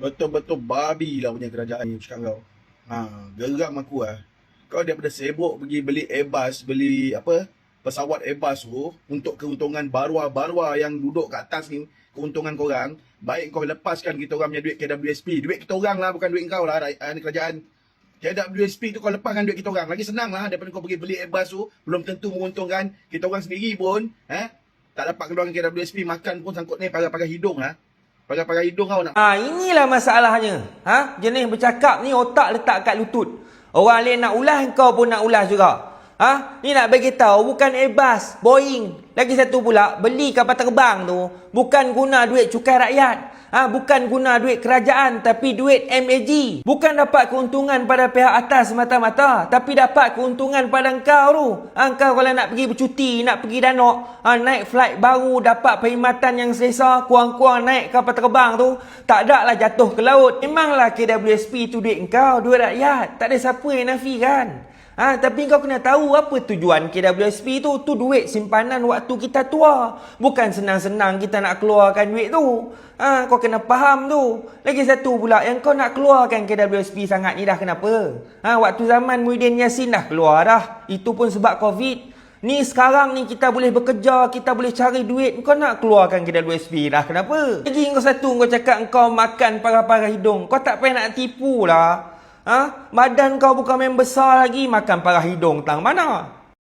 Betul-betul babi lah punya kerajaan ni cakap kau. Geram aku lah. Kau daripada sibuk pergi beli Airbus, beli apa, pesawat Airbus tu untuk keuntungan barwa-barwa yang duduk kat atas ni, keuntungan korang, baik kau lepaskan kita orang punya duit KWSP. Duit kita orang lah, bukan duit kau lah, kerajaan. KWSP tu kau lepaskan duit kita orang. Lagi senang lah daripada kau pergi beli Airbus tu, belum tentu menguntungkan. Kita orang sendiri pun, tak dapat keluarkan KWSP, makan pun sangkut ni pagar-pagar hidung lah. Pagar-pagar hidung kau nak. Inilah masalahnya. Jenis bercakap ni otak letak kat lutut. Orang lain nak ulas, kau pun nak ulas juga. Ni nak bagi tahu bukan Airbus, Boeing. Lagi satu pula, beli kapal terbang tu bukan guna duit cukai rakyat. Bukan guna duit kerajaan, tapi duit MAG. Bukan dapat keuntungan pada pihak atas semata-mata, tapi dapat keuntungan pada engkau tu. Engkau kalau nak pergi bercuti, nak pergi danok, naik flight baru, dapat perkhidmatan yang selesa, kurang-kurang naik kapal terbang tu, tak ada lah jatuh ke laut. Memanglah KWSP tu duit engkau, duit rakyat. Tak ada siapa yang nafikan. Tapi kau kena tahu apa tujuan KWSP tu. Tu duit simpanan waktu kita tua. Bukan senang-senang kita nak keluarkan duit tu. Kau kena faham tu. Lagi satu pula, yang kau nak keluarkan KWSP sangat ni dah kenapa? Waktu zaman Muhyiddin Yassin dah keluar dah. Itu pun sebab COVID. Ni sekarang ni kita boleh bekerja, kita boleh cari duit. Kau nak keluarkan KWSP dah kenapa? Lagi kau satu, kau cakap kau makan pagar-pagar hidung. Kau tak payah nak tipu lah. Badan kau bukan main besar lagi, makan pagar hidung tang mana?